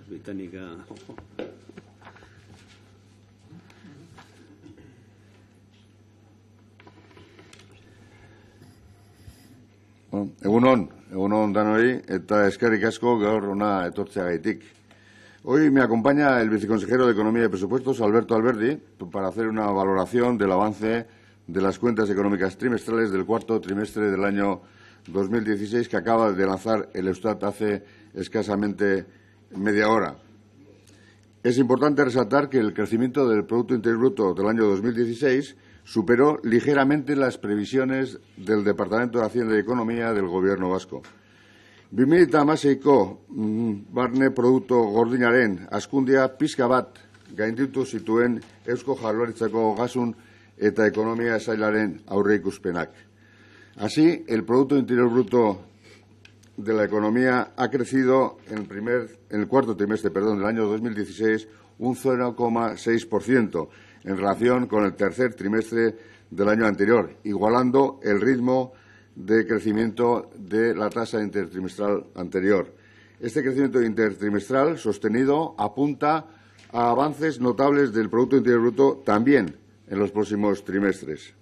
Británica. Egunon danoi, eta eskerrik asko gaur hona etortzeagaitik. Hoy me acompaña el viceconsejero de Economía y Presupuestos, Alberto Alberdi, para hacer una valoración del avance de las cuentas económicas trimestrales del cuarto trimestre del año 2016 que acaba de lanzar el Eustat hace escasamente media hora. Es importante resaltar que el crecimiento del Producto Interior Bruto del año 2016 superó ligeramente las previsiones del Departamento de Hacienda y Economía del Gobierno vasco. 2016ko barne produktu gordinaren hazkundea pixka bat gainditu zituen Eusko Jaurlaritzako Ogasun eta Ekonomia Sailaren aurreikuspenak. Así, el Producto Interior Bruto de la economía ha crecido en el cuarto trimestre del año 2016 un 0,6% en relación con el tercer trimestre del año anterior, igualando el ritmo de crecimiento de la tasa intertrimestral anterior. Este crecimiento intertrimestral sostenido apunta a avances notables del Producto Interior Bruto también en los próximos trimestres.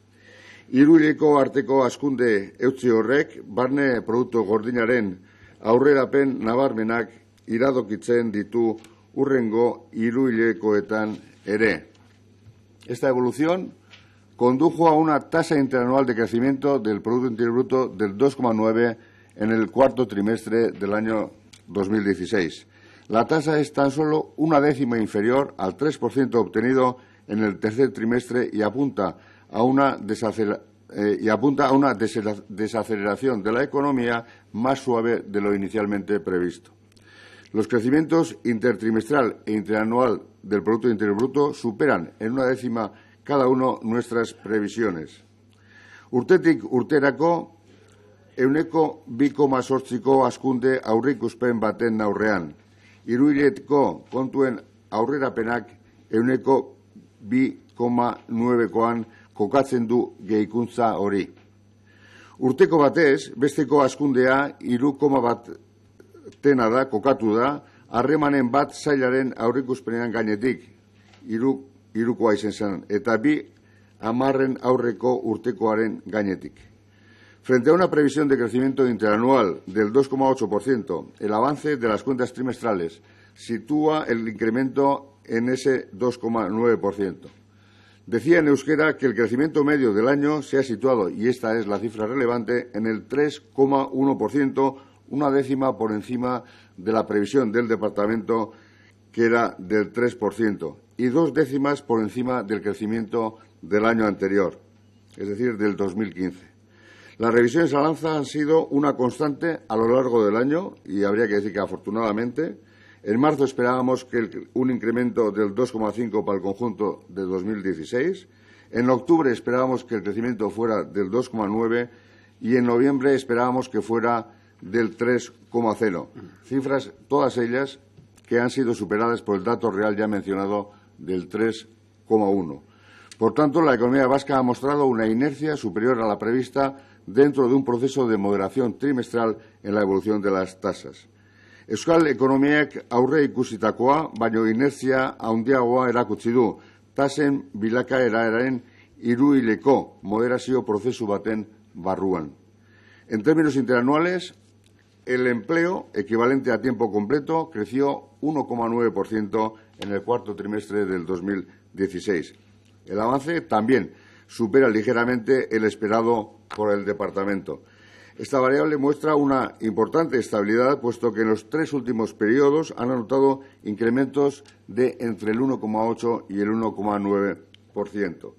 Hiruhileko arteko hazkunde eutsi horrek barne produktu gordinaren aurrerapen nabarmenak iradokitzen ditu hurrengo hiruhilekoetan ere. Esta evolución condujo a una tasa interanual de crecimiento del Producto Interior Bruto del 2,9 en el cuarto trimestre del año 2016. La tasa es tan solo una décima inferior al 3% obtenido en el tercer trimestre y apunta a una desaceleración de la economía más suave de lo inicialmente previsto. Los crecimientos intertrimestral e interanual del Producto Interior Bruto superan en una décima cada uno nuestras previsiones. Urtetik urterako ehuneko 2,8ko hazkunde aurreikuspen baten aurrean. Hiruhileko kontuen aurrerapenak ehuneko 2,9koan kokatzen du gehikuntza hori. Urteko batez, besteko hazkundea 3,1 da kokatu da, harremanen bat sailaren aurreikuspenean gainetik, hirukoa izan zen, eta 10 aurreko urtekoaren gainetik. Frente a una previsión de crecimiento interanual del 2,8%, el avance de las cuentas trimestrales sitúa el incremento en ese 2,9%. Decía en euskera que el crecimiento medio del año se ha situado, y esta es la cifra relevante, en el 3,1%, una décima por encima de la previsión del Departamento, que era del 3%, y 2 décimas por encima del crecimiento del año anterior, es decir, del 2015. Las revisiones al alza han sido una constante a lo largo del año, y habría que decir que afortunadamente. En marzo esperábamos un incremento del 2,5 para el conjunto de 2016. En octubre esperábamos que el crecimiento fuera del 2,9 y en noviembre esperábamos que fuera del 3,0. Cifras, todas ellas, que han sido superadas por el dato real ya mencionado del 3,1. Por tanto, la economía vasca ha mostrado una inercia superior a la prevista dentro de un proceso de moderación trimestral en la evolución de las tasas. Euskal ekonomiak aurre ikusitakoa, baino inertzia handiagoa erakutsi du, tasen bilakaeraren hiruhileko moderazio prozesu baten barruan. En términos interanuales, el empleo equivalente a tiempo completo creció 1,9% en el cuarto trimestre del 2016. El avance también supera ligeramente el esperado por el Departamento. Esta variable muestra una importante estabilidad, puesto que en los 3 últimos periodos han anotado incrementos de entre el 1,8 y el 1,9%.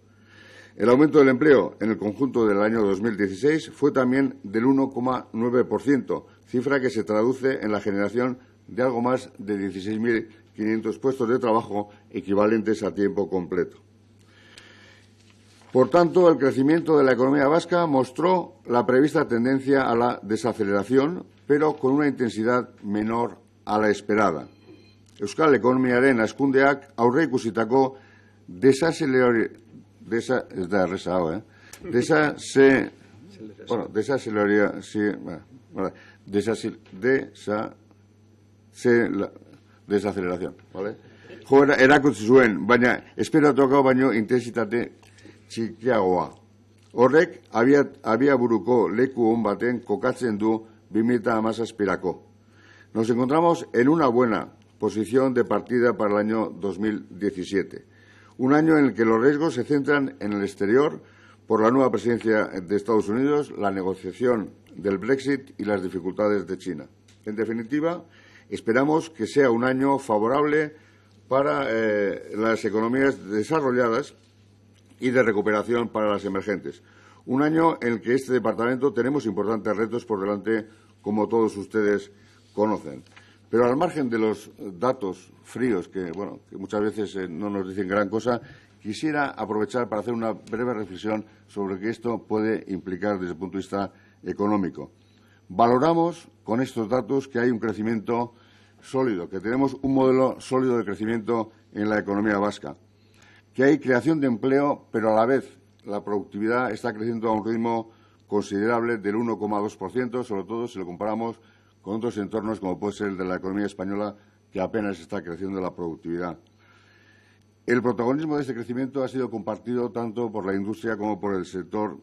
El aumento del empleo en el conjunto del año 2016 fue también del 1,9%, cifra que se traduce en la generación de algo más de 16.500 puestos de trabajo equivalentes a tiempo completo. Por tanto, el crecimiento de la economía vasca mostró la prevista tendencia a la desaceleración, pero con una intensidad menor a la esperada. Euskal ekonomiaren hazkundeak aurreikusitako desaceleración, ¿vale? Joera erakutsi zuen, baina esperatuako baino intensitate txikiagoa. Horrek abiaburuko leku on baten kokatzen du 2017-erako. Nos encontramos en una buena posición de partida para el año 2017, un año en el que los riesgos se centran en el exterior por la nueva presidencia de Estados Unidos, la negociación del Brexit y las dificultades de China. En definitiva, esperamos que sea un año favorable para las economías desarrolladas y de recuperación para las emergentes. Un año en el que este departamento tenemos importantes retos por delante, como todos ustedes conocen. Pero al margen de los datos fríos, que muchas veces no nos dicen gran cosa, quisiera aprovechar para hacer una breve reflexión sobre qué esto puede implicar desde el punto de vista económico. Valoramos con estos datos que hay un crecimiento sólido, que tenemos un modelo sólido de crecimiento en la economía vasca, que hay creación de empleo, pero a la vez la productividad está creciendo a un ritmo considerable del 1,2%, sobre todo si lo comparamos con otros entornos como puede ser el de la economía española, que apenas está creciendo la productividad. El protagonismo de este crecimiento ha sido compartido tanto por la industria como por el sector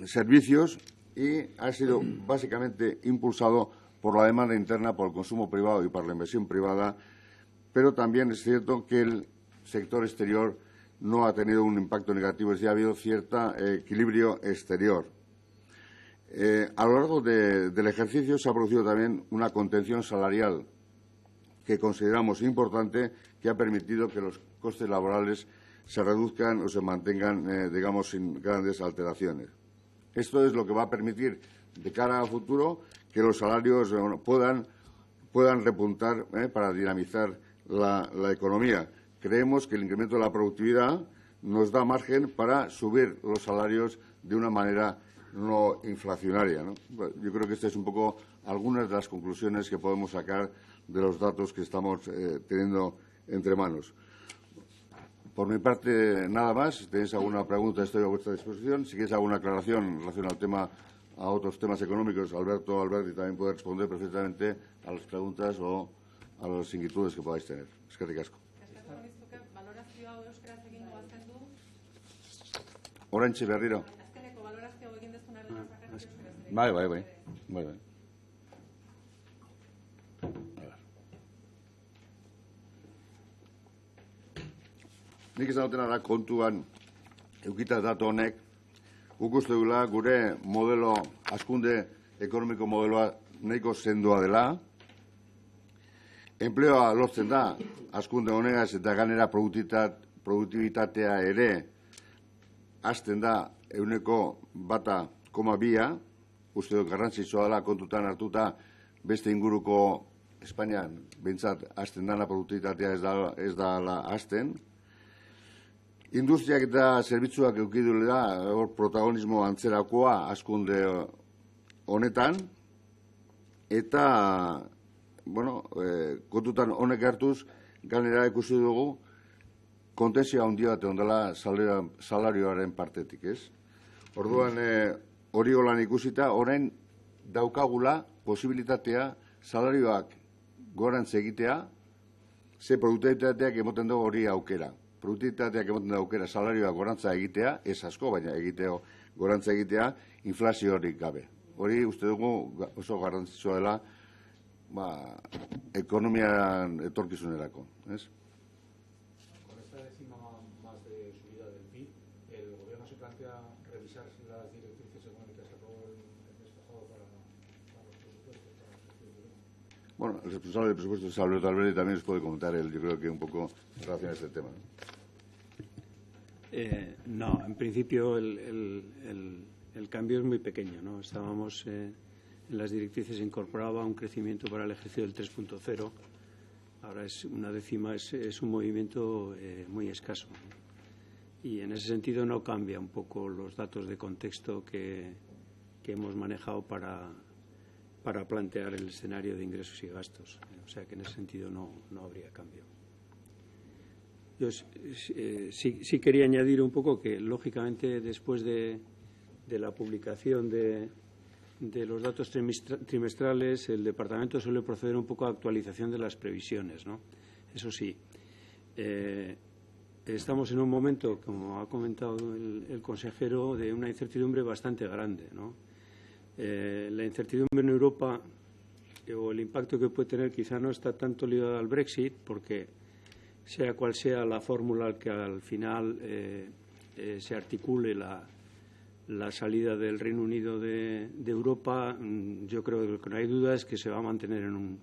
servicios y ha sido básicamente impulsado por la demanda interna, por el consumo privado y por la inversión privada, pero también es cierto que el sector exterior no ha tenido un impacto negativo, es decir, ha habido cierto equilibrio exterior. A lo largo del ejercicio se ha producido también una contención salarial que consideramos importante, que ha permitido que los costes laborales se reduzcan o se mantengan, digamos, sin grandes alteraciones. Esto es lo que va a permitir, de cara al futuro, que los salarios puedan repuntar para dinamizar la economía. Creemos que el incremento de la productividad nos da margen para subir los salarios de una manera no inflacionaria, ¿no? Yo creo que estas es un poco algunas de las conclusiones que podemos sacar de los datos que estamos teniendo entre manos. Por mi parte, nada más. Si tenéis alguna pregunta, estoy a vuestra disposición. Si queréis alguna aclaración en relación al tema, a otros temas económicos, Alberti también puede responder perfectamente a las preguntas o a las inquietudes que podáis tener. Eskerrik asko. Oraintxe berriro. Bai. Nik esan dutena da kontuan eukita datu honek, guk uste dugula gure modelo, hazkunde ekonomiko modeloa nahiko sendoa dela, enpleoa lortzen da, hazkunde honegaz eta ganera produktibitatea ere hasten da 1,2, uste dut garrantzitsua dela kontutan hartuta beste inguruko Espainian behintzat hasten dana produktibitatea ez da hasten. Industriak eta zerbitzuak eukidule da, hor protagonismo antzerakoa hazkunde honetan, eta, kontutan honek hartuz, ganera ikusi dugu, kontentzia handia bat ondela salarioaren partetik, ez? Orduan, hori holan ikusita, orain daukagula posibilitatea salarioak gorantz egitea, ze produktibitateak emoten dugu hori aukera. Produktibitateak emoten dugu aukera salarioak gorantza egitea, ez asko, baina gorantza egitea, inflazio horik gabe. Hori uste dugu oso garrantzitsua dela ekonomian etorkizunerako, ez? Con esta décima más de subida del PIB, ¿el Gobierno se plantea revisar las directrices económicas que aprobó el mes pasado para los presupuestos? Bueno, el responsable del presupuesto es Alberto Alberti, también os puede comentar él, yo creo que un poco en relación a este tema. No, en principio el cambio es muy pequeño, ¿no? Estábamos en las directrices se incorporaba un crecimiento para el ejercicio del 3.0. Ahora es una décima, es un movimiento muy escaso. Y en ese sentido no cambia un poco los datos de contexto que hemos manejado para plantear el escenario de ingresos y gastos. O sea que en ese sentido no habría cambio. Yo sí quería añadir un poco que, lógicamente, después de la publicación de los datos trimestrales, el departamento suele proceder un poco a actualización de las previsiones, ¿no? Eso sí, estamos en un momento, como ha comentado el consejero, de una incertidumbre bastante grande, ¿no? La incertidumbre en Europa o el impacto que puede tener quizá no está tanto ligado al Brexit, porque sea cual sea la fórmula que al final se articule la salida del Reino Unido de Europa, yo creo que lo que no hay duda es que se va a mantener en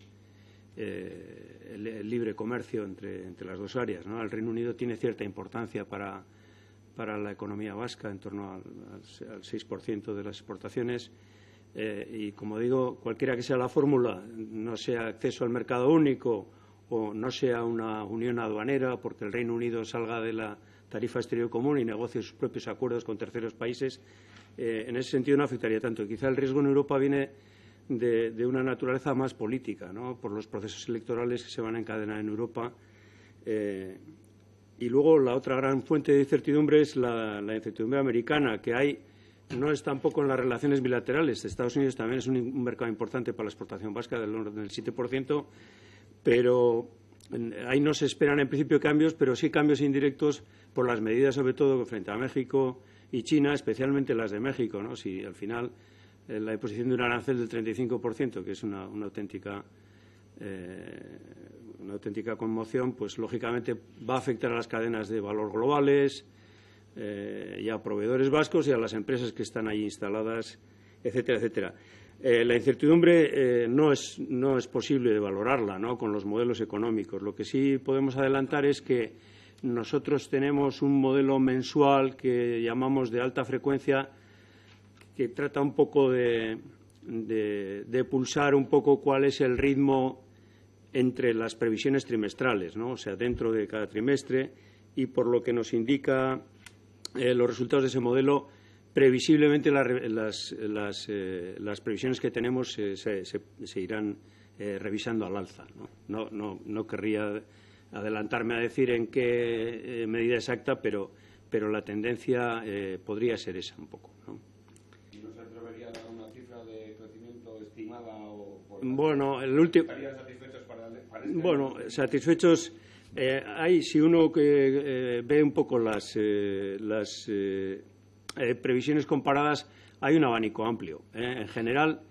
el libre comercio entre las dos áreas, ¿no? El Reino Unido tiene cierta importancia para la economía vasca, en torno al 6% de las exportaciones. Y, como digo, cualquiera que sea la fórmula, no sea acceso al mercado único o no sea una unión aduanera, porque el Reino Unido salga de la tarifa exterior común y negocie sus propios acuerdos con terceros países, en ese sentido no afectaría tanto. Quizá el riesgo en Europa viene de una naturaleza más política, ¿no? Por los procesos electorales que se van a encadenar en Europa. Y luego la otra gran fuente de incertidumbre es la incertidumbre americana, que hay. No es tampoco en las relaciones bilaterales. Estados Unidos también es un mercado importante para la exportación vasca, del orden del 7%, pero ahí no se esperan en principio cambios, pero sí cambios indirectos por las medidas, sobre todo frente a México y China, especialmente las de México, ¿no? Si al final la imposición de un arancel del 35%, que es una auténtica conmoción, pues lógicamente va a afectar a las cadenas de valor globales, y a proveedores vascos y a las empresas que están ahí instaladas, etcétera, etcétera. La incertidumbre no es posible de valorarla, ¿no?, con los modelos económicos. Lo que sí podemos adelantar es que nosotros tenemos un modelo mensual que llamamos de alta frecuencia, que trata un poco de pulsar un poco cuál es el ritmo entre las previsiones trimestrales, ¿no? O sea, dentro de cada trimestre, y por lo que nos indica los resultados de ese modelo, previsiblemente las previsiones que tenemos se irán revisando al alza, ¿no? No querría adelantarme a decir en qué medida exacta, pero la tendencia podría ser esa un poco, ¿no? ¿Y no se atrevería a dar una cifra de crecimiento estimada? Bueno, ¿estarían satisfechos para este año? Bueno, satisfechos. Si uno ve un poco las previsiones comparadas, hay un abanico amplio. En general,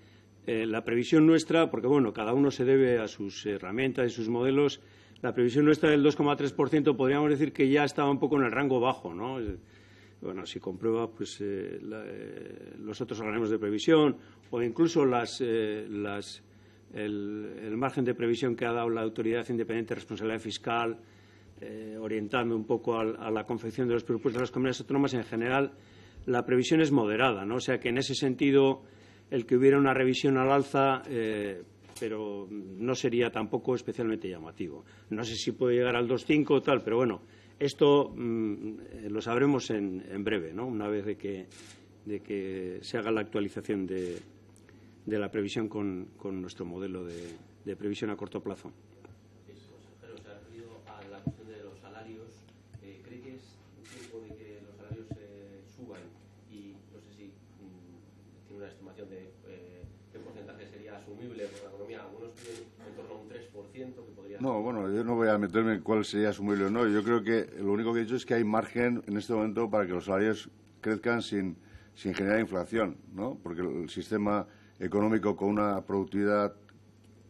la previsión nuestra, porque bueno, cada uno se debe a sus herramientas y sus modelos, la previsión nuestra del 2,3% podríamos decir que ya estaba un poco en el rango bajo, ¿no? Bueno, si comprueba pues los otros organismos de previsión o incluso el margen de previsión que ha dado la Autoridad Independiente de Responsabilidad Fiscal, orientando un poco a la confección de los presupuestos de las comunidades autónomas, en general la previsión es moderada, ¿no? O sea que en ese sentido el que hubiera una revisión al alza, pero no sería tampoco especialmente llamativo. No sé si puede llegar al 2,5 o tal, pero bueno, esto lo sabremos en breve, ¿no? Una vez de que se haga la actualización de la previsión con nuestro modelo de previsión a corto plazo. Consejero, se ha referido a la cuestión de los salarios. ¿Cree que es tiempo de que los salarios suban? Y no sé si tiene una estimación de qué porcentaje sería asumible por la economía. Algunos piden en torno a un 3% que podría... No, bueno, yo no voy a meterme en cuál sería asumible o no. Yo creo que lo único que he dicho es que hay margen en este momento para que los salarios crezcan sin generar inflación, ¿no? Porque el sistema económico con una productividad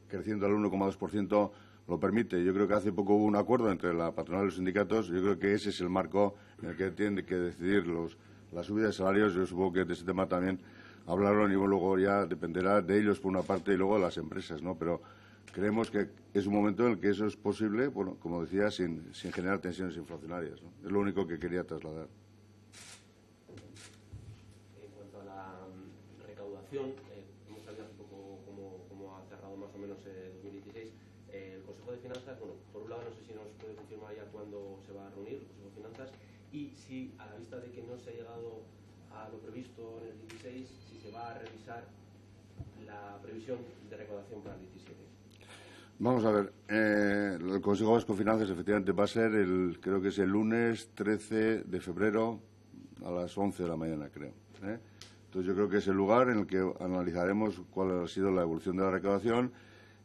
creciendo al 1,2% lo permite. Yo creo que hace poco hubo un acuerdo entre la patronal y los sindicatos. Yo creo que ese es el marco en el que tienen que decidir la subida de salarios. Yo supongo que de ese tema también hablaron y luego ya dependerá de ellos por una parte y luego de las empresas, ¿no? Pero creemos que es un momento en el que eso es posible, bueno, como decía, sin generar tensiones inflacionarias, ¿no? Es lo único que quería trasladar. En cuanto a la recaudación, hemos sabido hace poco cómo ha cerrado más o menos 2016. El Consejo de Finanzas, bueno, por un lado no sé si nos puede confirmar ya cuándo se va a reunir el Consejo de Finanzas y si, a la vista de que no se ha llegado a lo previsto en el 16, si se va a revisar la previsión de recaudación para el 17. Vamos a ver, el Consejo Vasco de Finanzas efectivamente va a ser creo que es el lunes 13 de febrero a las 11 de la mañana, creo. Entonces, yo creo que es el lugar en el que analizaremos cuál ha sido la evolución de la recaudación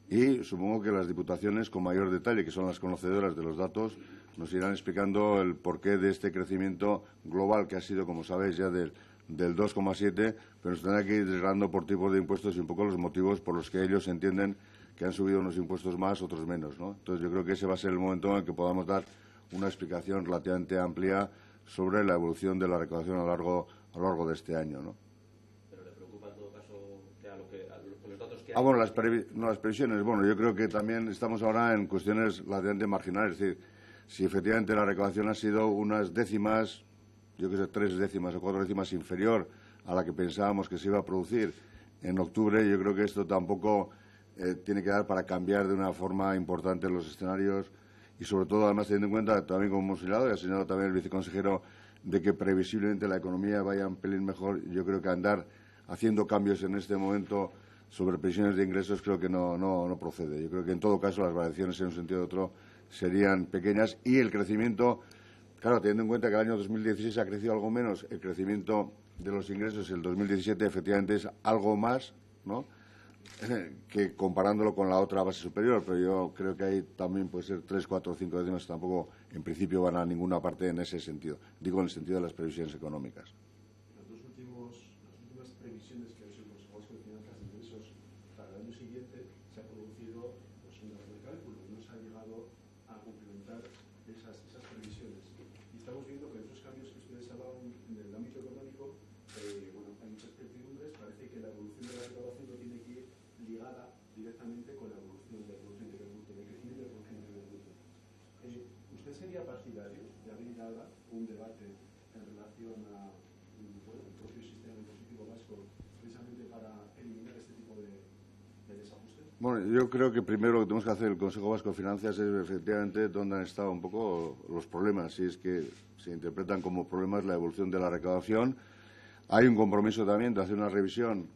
y supongo que las diputaciones, con mayor detalle, que son las conocedoras de los datos, nos irán explicando el porqué de este crecimiento global que ha sido, como sabéis, ya del 2,7, pero nos tendrá que ir desgranando por tipos de impuestos y un poco los motivos por los que ellos entienden que han subido unos impuestos más, otros menos, ¿no? Entonces, yo creo que ese va a ser el momento en el que podamos dar una explicación relativamente amplia sobre la evolución de la recaudación a lo largo de este año, ¿no? ¿Pero le preocupa en todo caso con los datos que hay? Bueno, las previsiones. Bueno, yo creo que también estamos ahora en cuestiones relativamente marginales. Es decir, si efectivamente la recaudación ha sido unas décimas, yo que sé, 3 décimas o 4 décimas inferior a la que pensábamos que se iba a producir en octubre, yo creo que esto tampoco tiene que dar para cambiar de una forma importante los escenarios y, sobre todo, además, teniendo en cuenta, también como hemos señalado y ha señalado también el viceconsejero, de que previsiblemente la economía vaya un pelín mejor. Yo creo que andar haciendo cambios en este momento sobre previsiones de ingresos creo que no procede. Yo creo que, en todo caso, las variaciones en un sentido u otro serían pequeñas y el crecimiento, claro, teniendo en cuenta que el año 2016 ha crecido algo menos, el crecimiento de los ingresos el 2017 efectivamente es algo más, ¿no?, que comparándolo con la otra base superior, pero yo creo que ahí también puede ser 3, 4 o 5 décimas, tampoco en principio van a ninguna parte en ese sentido, digo en el sentido de las previsiones económicas. Las últimas previsiones que ha hecho el Consejo Vasco de Finanzas de Ingresos para el año siguiente se ha producido un error de cálculo, no se ha llegado a complementar esas previsiones. Y estamos viendo que esos cambios que ustedes hablaban en el ámbito económico, hay muchas incertidumbres, parece que la evolución de la recaudación no tiene que ir ligada directamente con la evolución del Producto Interior Bruto, del crecimiento del Producto Interior Bruto. ¿Usted sería partidario de abrir ahora un debate en relación a el propio sistema impositivo vasco, precisamente para eliminar este tipo de desajustes? Bueno, yo creo que primero lo que tenemos que hacer el Consejo Vasco de Finanzas es efectivamente dónde han estado un poco los problemas, si es que se interpretan como problemas la evolución de la recaudación. Hay un compromiso también de hacer una revisión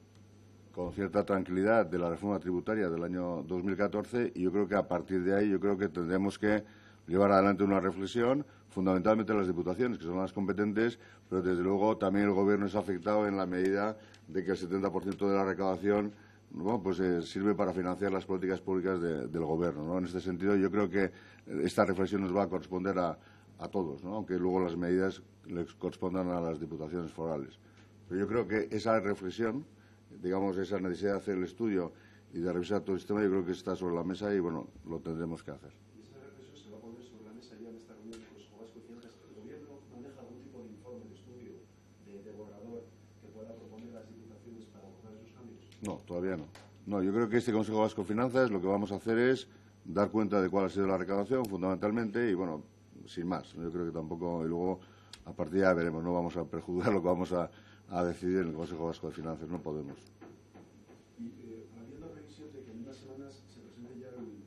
con cierta tranquilidad de la reforma tributaria del año 2014 y yo creo que a partir de ahí yo creo que tendremos que llevar adelante una reflexión, fundamentalmente las diputaciones, que son las competentes, pero desde luego también el Gobierno es afectado en la medida de que el 70% de la recaudación, bueno, pues sirve para financiar las políticas públicas del Gobierno, ¿no? En este sentido, yo creo que esta reflexión nos va a corresponder a todos, ¿no?, aunque luego las medidas les correspondan a las diputaciones forales. Pero yo creo que esa reflexión, digamos, esa necesidad de hacer el estudio y de revisar todo el sistema, yo creo que está sobre la mesa y, bueno, lo tendremos que hacer. ¿Y esa reflexión se va a poner sobre la mesa ya en esta reunión del Consejo Vasco de Finanzas? ¿El Gobierno maneja algún tipo de informe, de estudio, de borrador que pueda proponer a las diputaciones para abordar esos cambios? No, todavía no. No, yo creo que este Consejo Vasco de Finanzas lo que vamos a hacer es dar cuenta de cuál ha sido la recaudación, fundamentalmente, y, bueno, sin más. Yo creo que tampoco, y luego, a partir de ahí veremos, no vamos a prejuzgar lo que vamos a decidir en el Consejo Vasco de Finanzas, no podemos. Y habiendo previsión de que en unas semanas se presente ya el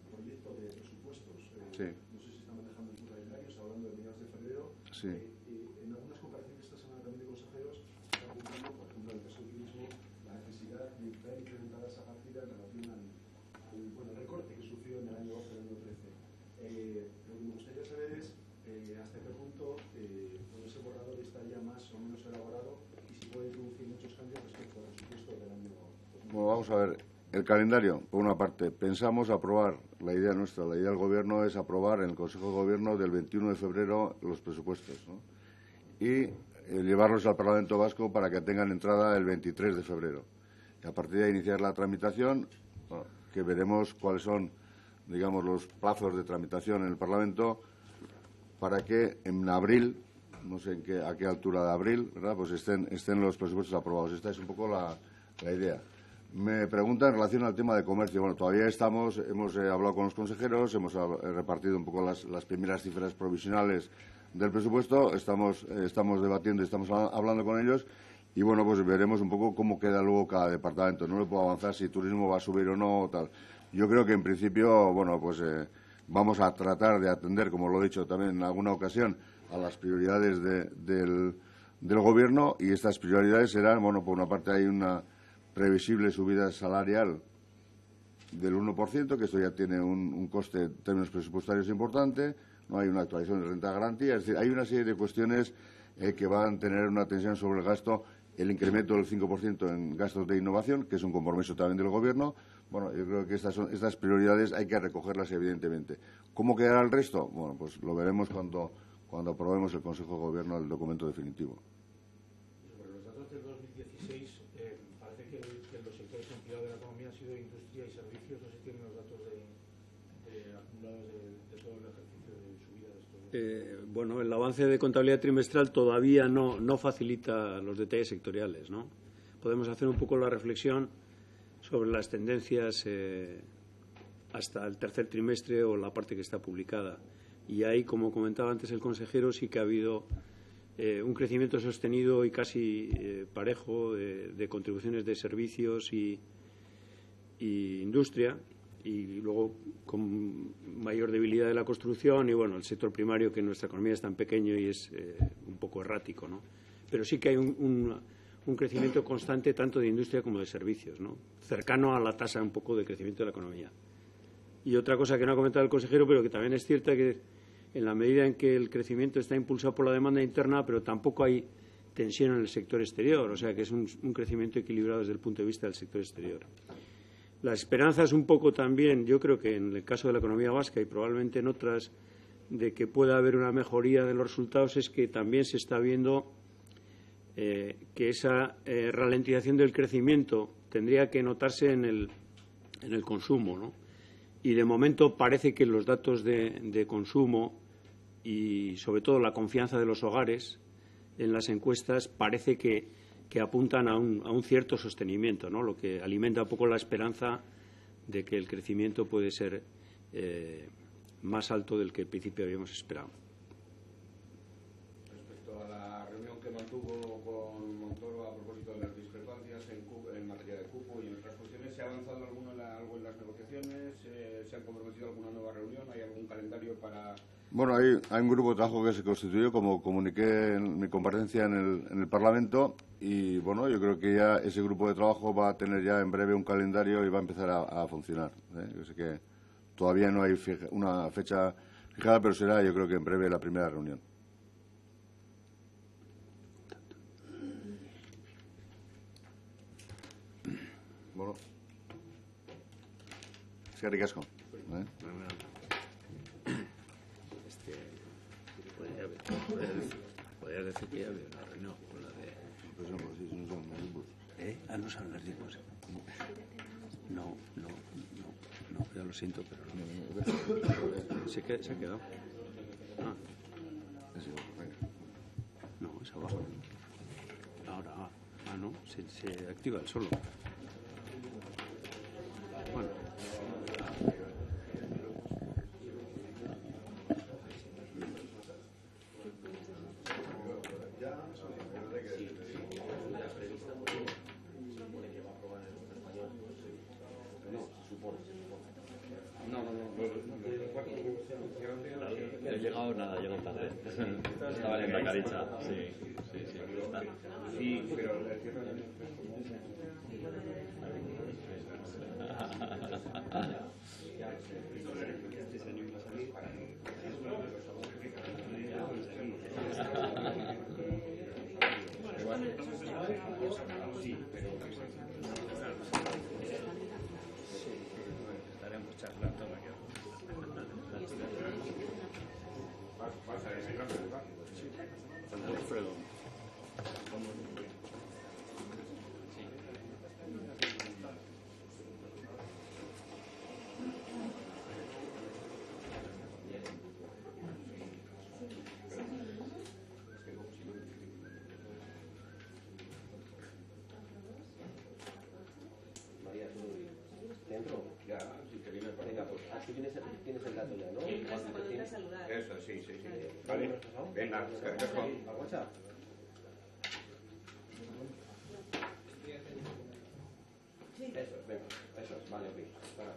proyecto de presupuestos, Sí. no sé si está manejando el calendario, está hablando de mediados de febrero. Sí. En algunas comparaciones esta semana también de consejeros se está apuntando, por ejemplo, en el caso del turismo, la necesidad de ver incrementada esa partida en relación al recorte que sufrió en el año 12 y el año 13. Lo que me gustaría saber es hasta qué punto ese borrador está ya más o menos elaborado y si puede introducir muchos cambios respecto al presupuesto del año 2020. Bueno, vamos a ver. El calendario, por una parte, pensamos aprobar, la idea nuestra, la idea del Gobierno es aprobar en el Consejo de Gobierno del 21 de febrero los presupuestos, ¿no?, y llevarlos al Parlamento Vasco para que tengan entrada el 23 de febrero. Y a partir de ahí iniciar la tramitación, bueno, que veremos cuáles son, digamos, los plazos de tramitación en el Parlamento para que en abril, no sé a qué altura de abril, ¿verdad?, pues estén los presupuestos aprobados. Esta es un poco la idea. Me pregunta en relación al tema de comercio. Bueno, todavía hemos hablado con los consejeros, hemos repartido un poco las primeras cifras provisionales del presupuesto, estamos debatiendo y estamos hablando con ellos y, bueno, pues veremos un poco cómo queda luego cada departamento. No le puedo avanzar si turismo va a subir o no o tal. Yo creo que, en principio, bueno, pues vamos a tratar de atender, como lo he dicho también en alguna ocasión, a las prioridades del Gobierno y estas prioridades serán, bueno, por una parte hay una previsible subida salarial del 1%, que esto ya tiene un coste en términos presupuestarios importante, no hay una actualización de renta de garantía, es decir, hay una serie de cuestiones que van a tener una tensión sobre el gasto el incremento del 5% en gastos de innovación, que es un compromiso también del Gobierno. Bueno, yo creo que estas prioridades hay que recogerlas, evidentemente. ¿Cómo quedará el resto? Bueno, pues lo veremos cuando aprobemos el Consejo de Gobierno el documento definitivo. Sobre los datos del 2016, parece que los sectores empleados de la economía han sido industria y servicios. No sé si tienen los datos acumulados de todo el ejercicio de subida de estos. Bueno, el avance de contabilidad trimestral todavía no facilita los detalles sectoriales, ¿no? Podemos hacer un poco la reflexión sobre las tendencias hasta el tercer trimestre o la parte que está publicada. Y ahí, como comentaba antes el consejero, sí que ha habido un crecimiento sostenido y casi parejo de contribuciones de servicios y industria, y luego con mayor debilidad de la construcción y, bueno, el sector primario, que en nuestra economía es tan pequeño y es un poco errático, ¿no? Pero sí que hay un crecimiento constante tanto de industria como de servicios, ¿no? Cercano a la tasa un poco de crecimiento de la economía. Y otra cosa que no ha comentado el consejero, pero que también es cierta, que en la medida en que el crecimiento está impulsado por la demanda interna, pero tampoco hay tensión en el sector exterior, o sea que es un crecimiento equilibrado desde el punto de vista del sector exterior. La esperanza es un poco también, yo creo que en el caso de la economía vasca y probablemente en otras, de que pueda haber una mejoría de los resultados, es que también se está viendo que esa ralentización del crecimiento tendría que notarse en el consumo, ¿no? Y de momento parece que los datos de consumo y sobre todo la confianza de los hogares en las encuestas parece que apuntan a un cierto sostenimiento, ¿no? Lo que alimenta un poco la esperanza de que el crecimiento puede ser más alto del que al principio habíamos esperado. Respecto a la reunión que mantuvo con Montoro a propósito de las discrepancias en materia de cupo y en otras cuestiones, ¿se ha avanzado algo en las negociaciones? ¿Se han comprometido alguna nueva reunión? ¿Hay algún calendario para...? Bueno, hay un grupo de trabajo que se constituyó, como comuniqué en mi comparecencia en el Parlamento, y bueno, yo creo que ya ese grupo de trabajo va a tener ya en breve un calendario y va a empezar a funcionar. Yo sé que todavía no hay una fecha fijada, pero será, yo creo que en breve, la primera reunión. Bueno, eskerrik asko. Podrías decir que ya había una reunión con la de... no saben las tipos. No, ya lo siento, pero no. ¿Se ha quedado? No, es abajo. Ahora, no, se activa el solo. Bueno. He llegado tarde. Estaba en la caricha. Sí. Sí, pero... Estaremos charlando. Alfredo. María, ¿te entro? Ya, si te viene para... Venga, pues así tienes el dato ya, ¿no? Eso, sí. Vale, venga, eskerrik asko. ¿Al WhatsApp? Eso, venga, vale, ok. Para,